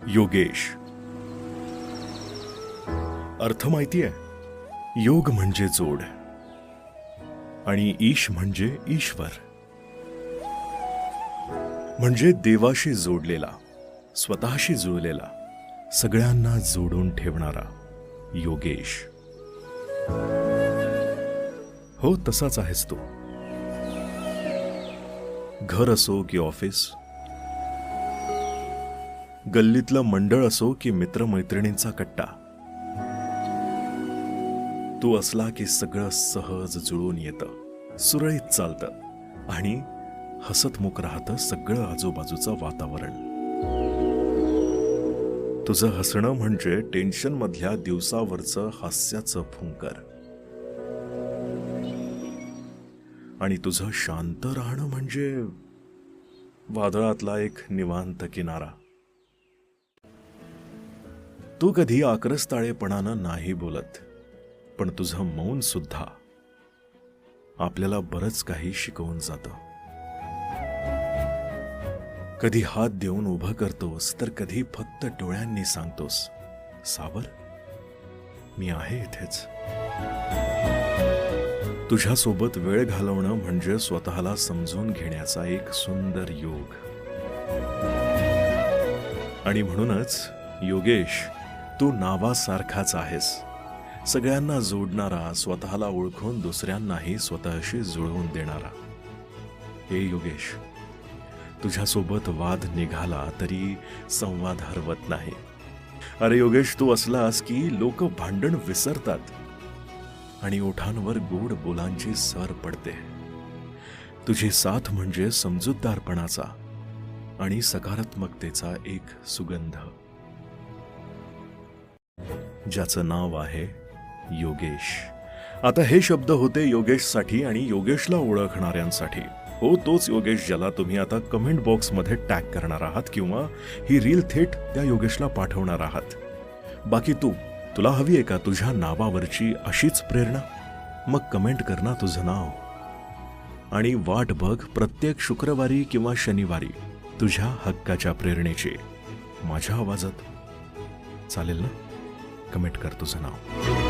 योगेश. अर्थ माहितीये? योग म्हणजे जोड आणि ईश म्हणजे ईश्वर, म्हणजे देवाशी जोडलेला, स्वतःशी जुळलेला, सगळ्यांना जोडून ठेवणारा योगेश. हो, तसाच आहेस तू. घर असो की ऑफिस, गल्लीतलं मंडळ असो की मित्रमैत्रिणींचा कट्टा, तू असला की सगळं सहज जुळून येतं, सुरळीत चालतं आणि हसतमुख राहतं सगळं आजूबाजूचं वातावरण. तुझं हसणं म्हणजे टेन्शन मधल्या दिवसावरचं हास्याचं फुंकर आणि तुझं शांत राहणं म्हणजे वादळातला एक निवांत किनारा. तू कधी आक्रस्ताळेपणानं नाही बोलत, पण तुझं मौन सुद्धा आपल्याला बरंच काही शिकवून जातं. कधी हात देऊन उभं करतोस, तर कधी फक्त डोळ्यांनी सांगतोस, सावर, मी आहे इथेच. तुझ्यासोबत वेळ घालवणं म्हणजे स्वतःला समजून घेण्याचा एक सुंदर योग. आणि म्हणूनच योगेश, तू नावासारखाच आहेस, सगळ्यांना जोडणारा, स्वतःला ओळखून दुसऱ्यांनाही स्वतःशी जुळवून देणारा. हे योगेश, तुझ्यासोबत वाद निघाला तरी संवाद हरवत नाही. अरे योगेश, तू असलास की लोक भांडण विसरतात आणि ओठांवर गोड बोलांची सर पडते. तुझी साथ म्हणजे समजूतदारपणाचा आणि सकारात्मकतेचा एक सुगंध, ज्याचं नाव आहे योगेश. आता हे शब्द होते योगेशसाठी आणि योगेशला ओळखणाऱ्यांसाठी. हो, तोच योगेश ज्याला तुम्ही आता कमेंट बॉक्समध्ये टॅग करणार आहात किंवा ही रील थेट त्या योगेशला पाठवणार आहात. बाकी तुला हवी आहे का तुझ्या नावावरची अशीच प्रेरणा? मग कमेंट कर ना तुझं नाव आणि वाट बघ प्रत्येक शुक्रवारी किंवा शनिवारी तुझ्या हक्काच्या प्रेरणेची माझ्या आवाजात. चालेल ना? कमेंट कर तुझं नाव.